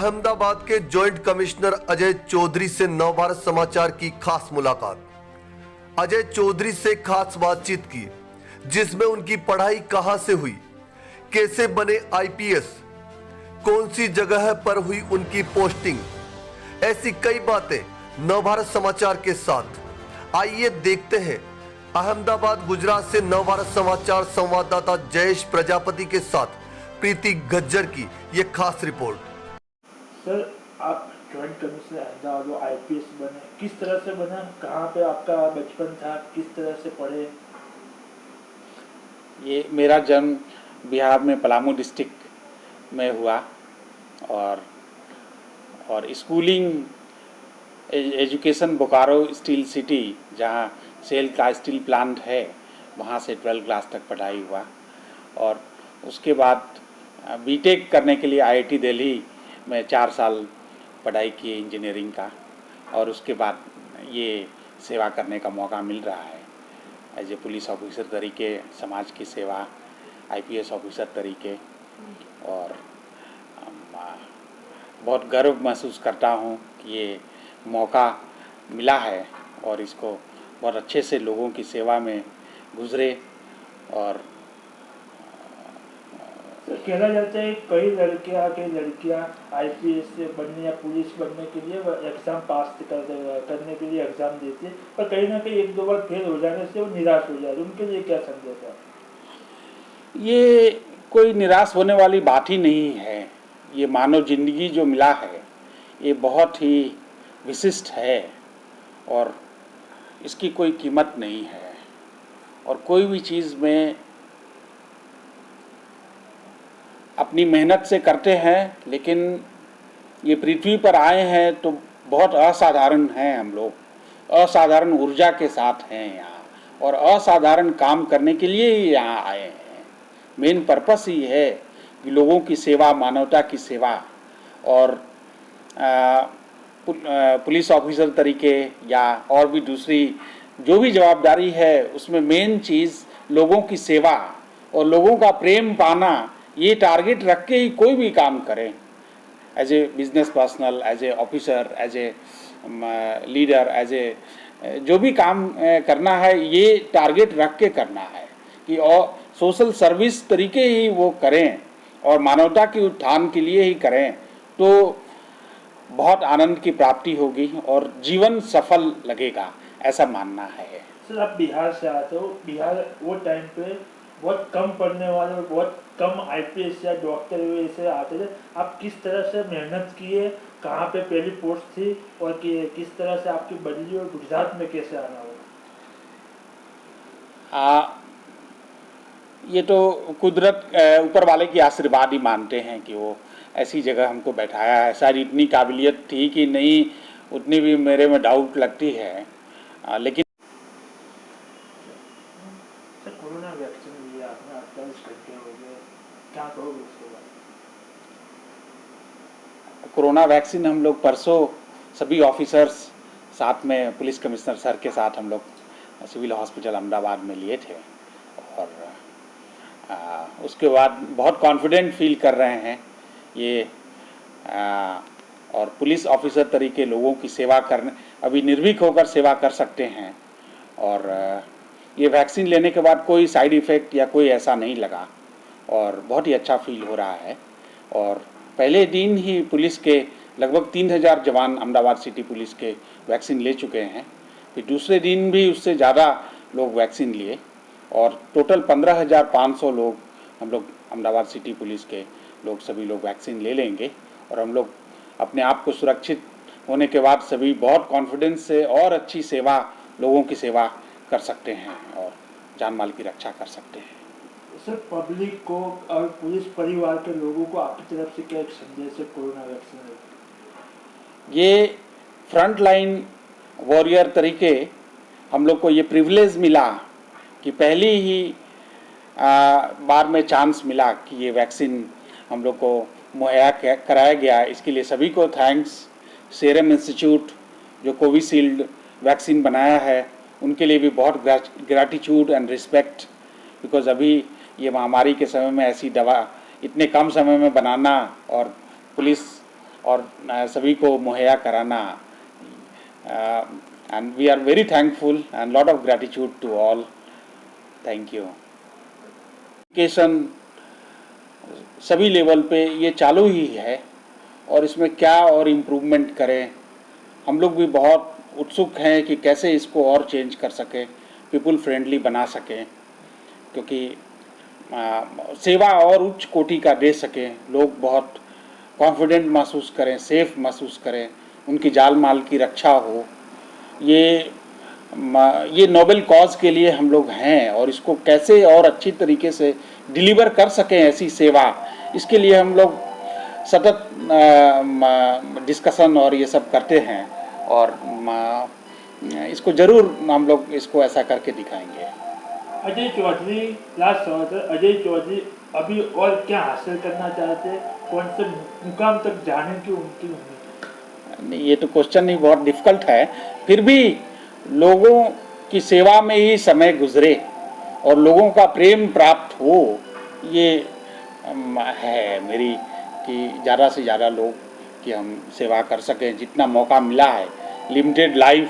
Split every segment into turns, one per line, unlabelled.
अहमदाबाद के joint commissioner Ajay Chaudhary से नवभारत समाचार की खास मुलाकात। अजय चौधरी से खास बातचीत की जिसमें उनकी पढ़ाई कहां से हुई, कैसे बने आईपीएस, कौन सी जगह पर हुई उनकी पोस्टिंग, ऐसी कई बातें नवभारत समाचार के साथ। आइए देखते हैं अहमदाबाद गुजरात से नवभारत समाचार संवाददाता जयेश प्रजापति के साथ प्रीति गज्जर की ये खास रिपोर्ट।
सर, आप जॉइंट कमिश्नर अहमदाबाद आईपीएस बने, किस तरह से बना, कहाँ पे आपका बचपन था, किस तरह से पढ़े?
ये मेरा जन्म बिहार में पलामू डिस्ट्रिक्ट में हुआ और schooling education Bokaro steel city, जहाँ सेल का स्टील प्लांट है, वहाँ से 12 क्लास तक पढ़ाई हुआ। और उसके बाद बीटेक करने के लिए आईआईटी दिल्ली में 4 साल पढ़ाई की इंजीनियरिंग का, और उसके बाद ये सेवा करने का मौका मिल रहा है एज ए पुलिस ऑफिसर तरीके, समाज की सेवा, आईपीएस ऑफिसर तरीके। और बहुत गर्व महसूस करता हूँ कि ये मौका मिला है और इसको बहुत अच्छे से लोगों की सेवा में गुजरे। और
कहना जाता है कई लड़कियां आईपीएस से बनने या पुलिस बनने के लिए एग्ज़ाम पास करने के लिए एग्ज़ाम देती है, पर कहीं ना कहीं 1-2 बार फेल हो जाने से वो निराश हो जाती है। उनके लिए क्या संदेश है?
ये कोई निराश होने वाली बात ही नहीं है। ये मानव जिंदगी जो मिला है ये बहुत ही विशिष्ट है और इसकी कोई कीमत नहीं है। और कोई भी चीज़ में अपनी मेहनत से करते हैं, लेकिन ये पृथ्वी पर आए हैं तो बहुत असाधारण हैं। हम लोग असाधारण ऊर्जा के साथ हैं यहाँ, और असाधारण काम करने के लिए ही यहाँ आए हैं। मेन पर्पस ही है कि लोगों की सेवा, मानवता की सेवा। और पुलिस ऑफिसर तरीके या और भी दूसरी जो भी जवाबदारी है, उसमें मेन चीज़ लोगों की सेवा और लोगों का प्रेम पाना, ये टारगेट रख के ही कोई भी काम करें, as a business personal, as a officer, as a leader, as a जो भी काम करना है, ये टारगेट रख के करना है कि और सोशल सर्विस तरीके ही वो करें और मानवता के उत्थान के लिए ही करें, तो बहुत आनंद की प्राप्ति होगी और जीवन सफल लगेगा, ऐसा मानना है।
सर, आप बिहार से आते हो। बिहार वो टाइम पे बहुत कम पढ़ने वाले और बहुत कम आईपीएस या डॉक्टर ऐसे आते थे। आप किस तरह से मेहनत किए, कहाँ पे पहली पोस्ट थी और किस तरह से आपकी बदली और गुजरात में कैसे आना हुआ?
ये तो कुदरत ऊपर वाले की आशीर्वाद ही मानते हैं कि वो ऐसी जगह हमको बैठाया है। शायद इतनी काबिलियत थी कि नहीं, उतनी भी मेरे में डाउट लगती है। लेकिन
सर, कोरोना वैक्सीन लिया आपने, 48 घंटे हो गए, क्या कहोगे उसके बाद?
कोरोना वैक्सीन हम लोग परसों सभी ऑफिसर्स साथ में पुलिस कमिश्नर सर के साथ हम लोग सिविल हॉस्पिटल अहमदाबाद में लिए थे। और उसके बाद बहुत कॉन्फिडेंट फील कर रहे हैं ये। और पुलिस ऑफिसर तरीके लोगों की सेवा करने, अभी निर्भीक होकर सेवा कर सकते हैं। और ये वैक्सीन लेने के बाद कोई साइड इफ़ेक्ट या कोई ऐसा नहीं लगा और बहुत ही अच्छा फील हो रहा है। और पहले दिन ही पुलिस के लगभग 3000 जवान अहमदाबाद सिटी पुलिस के वैक्सीन ले चुके हैं। फिर दूसरे दिन भी उससे ज़्यादा लोग वैक्सीन लिए और टोटल 15,500 लोग हम लोग अहमदाबाद सिटी पुलिस के लोग सभी लोग वैक्सीन ले लेंगे। और हम लोग अपने आप को सुरक्षित होने के बाद सभी बहुत कॉन्फिडेंस से और अच्छी सेवा, लोगों की सेवा कर सकते हैं और जान माल की रक्षा कर सकते हैं।
सर, पब्लिक को और पुलिस परिवार के लोगों को आपकी तरफ से क्या एक संदेश है कोरोना वैक्सीन?
ये फ्रंट लाइन वॉरियर तरीके हम लोग को ये प्रिविलेज मिला कि पहली ही बार में चांस मिला कि ये वैक्सीन हम लोग को मुहैया कराया गया। इसके लिए सभी को थैंक्स। सीरम इंस्टीट्यूट जो कोविशील्ड वैक्सीन बनाया है, उनके लिए भी बहुत ग्रैटिट्यूड एंड रिस्पेक्ट, बिकॉज अभी ये महामारी के समय में ऐसी दवा इतने कम समय में बनाना और पुलिस और सभी को मुहैया कराना। And we are very thankful and lot of gratitude to all. Thank you. Education सभी लेवल पे ये चालू ही है और इसमें क्या और इम्प्रूवमेंट करें, हम लोग भी बहुत उत्सुक हैं कि कैसे इसको और चेंज कर सकें, पीपल फ्रेंडली बना सकें, क्योंकि सेवा और उच्च कोटि का दे सकें, लोग बहुत कॉन्फिडेंट महसूस करें, सेफ महसूस करें, उनकी जान माल की रक्षा हो। ये नोबेल कॉज के लिए हम लोग हैं और इसको कैसे और अच्छी तरीके से डिलीवर कर सकें ऐसी सेवा, इसके लिए हम लोग सतत डिस्कशन और ये सब करते हैं और इसको ज़रूर हम लोग इसको ऐसा करके दिखाएंगे।
अजय चौधरी, लास्ट सवाल सर, अजय चौधरी अभी और क्या हासिल करना चाहते हैं, कौन से मुकाम तक जाने की उनकी उम्मीद?
नहीं, ये तो क्वेश्चन ही बहुत डिफिकल्ट है, फिर भी लोगों की सेवा में ही समय गुजरे और लोगों का प्रेम प्राप्त हो, ये है मेरी कि ज़्यादा से ज़्यादा लोग की हम सेवा कर सकें। जितना मौका मिला है, लिमिटेड लाइफ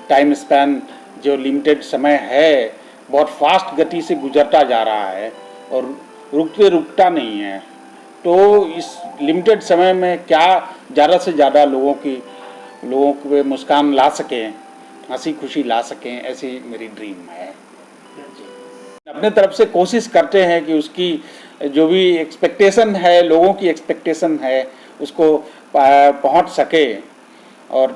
टाइम स्पैन, जो लिमिटेड समय है बहुत फास्ट गति से गुजरता जा रहा है और रुकता नहीं है, तो इस लिमिटेड समय में क्या ज़्यादा से ज़्यादा लोगों पे मुस्कान ला सकें, हंसी खुशी ला सकें, ऐसी मेरी ड्रीम है। अपने तरफ से कोशिश करते हैं कि उसकी जो भी एक्सपेक्टेशन है, लोगों की एक्सपेक्टेशन है, उसको पहुंच सके। और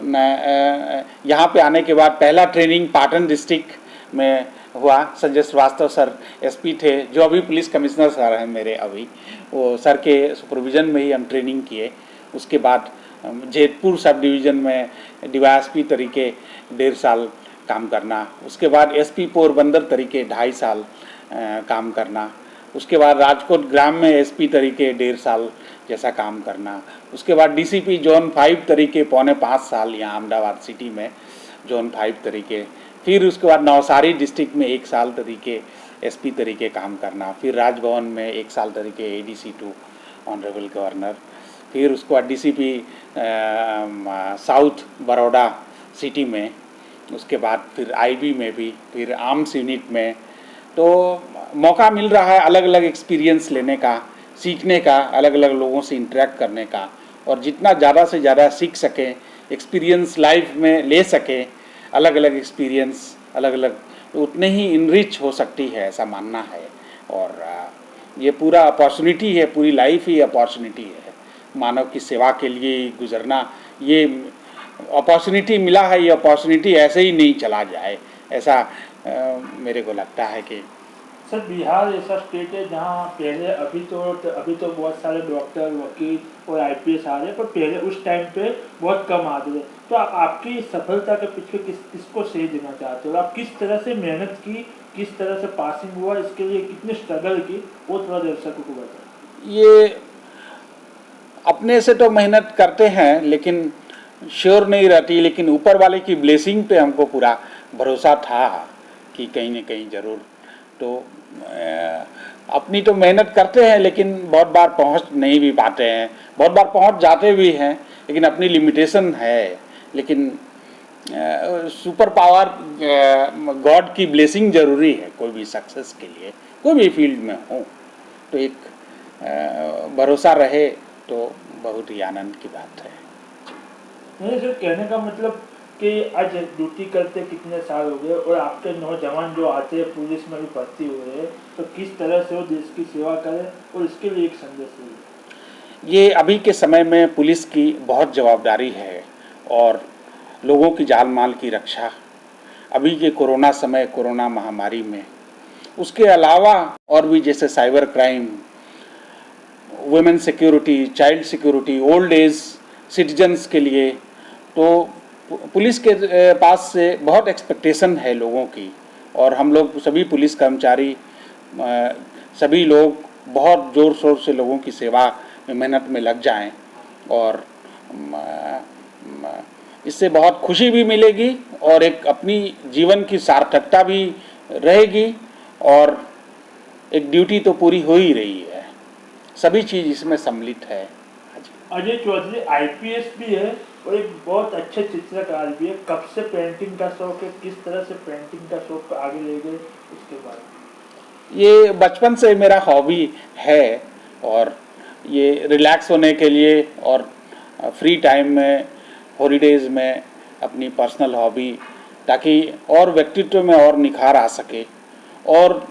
यहाँ पे आने के बाद पहला ट्रेनिंग पाटन डिस्ट्रिक्ट में हुआ। संजय श्रीवास्तव सर एसपी थे, जो अभी पुलिस कमिश्नर सर हैं मेरे, अभी वो सर के सुपरविज़न में ही हम ट्रेनिंग किए। उसके बाद जेतपुर सब डिवीज़न में डीवाईएसपी तरीके 1.5 साल काम करना, उसके बाद एसपी पोरबंदर तरीके 2.5 साल काम करना, उसके बाद राजकोट ग्राम में एसपी तरीके 1.5 साल जैसा काम करना, उसके बाद डीसीपी जोन 5 तरीके 4.25 साल यहाँ अहमदाबाद सिटी में जोन 5 तरीके, फिर उसके बाद नवसारी डिस्ट्रिक्ट में 1 साल तरीके एसपी तरीके काम करना, फिर राजभवन में 1 साल तरीके एडीसी टू ऑनरेबल गवर्नर, फिर उसके बाद डीसीपी साउथ बड़ौदा सिटी में, उसके बाद फिर आईबी में भी, फिर आर्म्स यूनिट में। तो मौका मिल रहा है अलग अलग एक्सपीरियंस लेने का, सीखने का, अलग अलग लोगों से इंटरेक्ट करने का, और जितना ज़्यादा से ज़्यादा सीख सकें, एक्सपीरियंस लाइफ में ले सकें, अलग अलग एक्सपीरियंस अलग अलग, उतने ही इनरिच हो सकती है, ऐसा मानना है। और ये पूरा अपॉर्चुनिटी है, पूरी लाइफ ही अपॉर्चुनिटी है, मानव की सेवा के लिए गुजरना। ये अपॉर्चुनिटी मिला है, ये अपॉर्चुनिटी ऐसे ही नहीं चला जाए, ऐसा मेरे को लगता है कि
सर बिहार ऐसा स्टेट है जहाँ पहले अभी तो बहुत सारे डॉक्टर, वकील और आईपीएस आ रहे हैं, पर पहले उस टाइम पे बहुत कम आते थे। तो आपकी सफलता के पीछे किसको श्रेय देना चाहते हो? आप किस तरह से मेहनत की, किस तरह से पासिंग हुआ, इसके लिए कितनी स्ट्रगल की, वो थोड़ा दर्शकों को बताएं।
ये अपने से तो मेहनत करते हैं लेकिन श्योर नहीं रहती, लेकिन ऊपर वाले की ब्लेसिंग पे हमको पूरा भरोसा था कि कहीं न कहीं ज़रूर। तो अपनी तो मेहनत करते हैं लेकिन बहुत बार पहुंच नहीं भी पाते हैं, बहुत बार पहुंच जाते भी हैं, लेकिन अपनी लिमिटेशन है। लेकिन सुपर पावर गॉड की ब्लेसिंग ज़रूरी है कोई भी सक्सेस के लिए, कोई भी फील्ड में हो। तो एक भरोसा रहे तो बहुत ही आनंद की बात है।
नहीं सर, कहने का मतलब कि आज ड्यूटी करते कितने साल हो गए और आपके नौजवान जो आते हैं पुलिस में भी भर्ती हो रहे हैं, तो किस तरह से वो देश की सेवा करें और इसके लिए एक संदेश दीजिए।
ये अभी के समय में पुलिस की बहुत जवाबदारी है और लोगों की जान माल की रक्षा, अभी के कोरोना समय, कोरोना महामारी में, उसके अलावा और भी जैसे cyber crime, women security, child security, old age citizens के लिए, तो पुलिस के पास से बहुत एक्सपेक्टेशन है लोगों की। और हम लोग सभी पुलिस कर्मचारी, सभी लोग बहुत ज़ोर शोर से लोगों की सेवा में, मेहनत में लग जाएं, और इससे बहुत खुशी भी मिलेगी और एक अपनी जीवन की सार्थकता भी रहेगी, और एक ड्यूटी तो पूरी हो ही रही है, सभी चीज़ इसमें सम्मिलित है। हाँ जी।
अजय चौधरी आईपीएस भी है और एक बहुत अच्छे चित्रकार भी है। कब से पेंटिंग का शौक है, किस तरह से पेंटिंग का शौक आगे ले गए, उसके बारे में।
ये बचपन से मेरा हॉबी है और ये रिलैक्स होने के लिए और फ्री टाइम में, हॉलीडेज़ में अपनी पर्सनल हॉबी, ताकि और व्यक्तित्व में और निखार आ सके और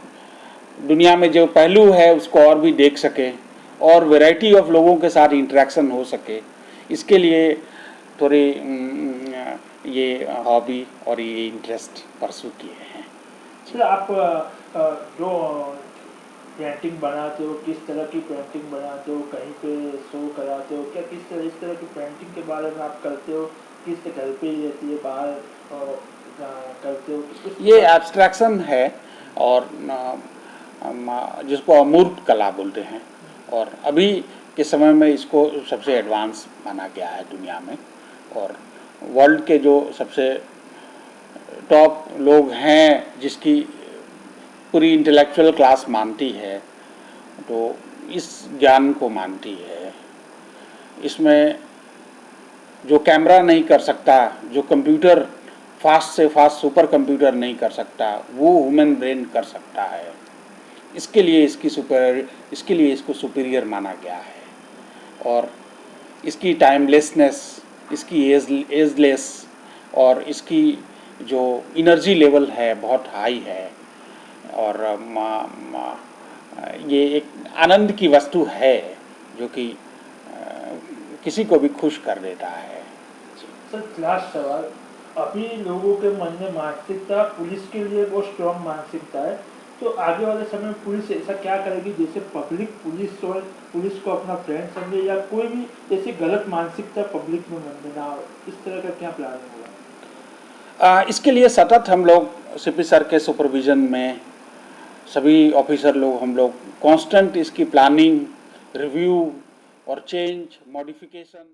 दुनिया में जो पहलू है उसको और भी देख सके और वैरायटी ऑफ लोगों के साथ इंटरेक्शन हो सके, इसके लिए थोड़ी ये हॉबी और ये इंटरेस्ट परसू किए हैं।
सर आप जो पेंटिंग बनाते हो, किस तरह की पेंटिंग बनाते हो, कहीं पे शो कराते हो क्या, किस तरह इस तरह की पेंटिंग के बारे में आप करते हो, किस घर पे ही रहती है, बाहर करते हो?
ये एब्स्ट्रैक्शन है और जिसको अमूर्त कला बोलते हैं और अभी के समय में इसको सबसे एडवांस माना गया है दुनिया में और वर्ल्ड के जो सबसे टॉप लोग हैं जिसकी पूरी इंटेलेक्चुअल क्लास मानती है तो इस ज्ञान को मानती है। इसमें जो कैमरा नहीं कर सकता, जो कंप्यूटर फास्ट से फास्ट सुपर कंप्यूटर नहीं कर सकता, वो ह्यूमन ब्रेन कर सकता है। इसके लिए इसको सुपीरियर माना गया है और इसकी टाइमलेसनेस, इसकी एजलेस और इसकी जो एनर्जी लेवल है बहुत हाई है और ये एक आनंद की वस्तु है जो कि किसी को भी खुश कर देता है।
सर लास्ट सवाल, अभी लोगों के मन में मानसिकता पुलिस के लिए बहुत स्ट्रॉन्ग मानसिकता है, तो आगे वाले समय में पुलिस ऐसा क्या करेगी जैसे पब्लिक पुलिस को अपना फ्रेंड समझे या कोई भी ऐसी गलत मानसिकता पब्लिक में मन में ना हो, इस तरह का क्या प्लान होगा?
इसके लिए सतत हम लोग सीपी सर के सुपरविजन में सभी ऑफिसर लोग हम लोग कांस्टेंट इसकी प्लानिंग, रिव्यू और चेंज, मॉडिफिकेशन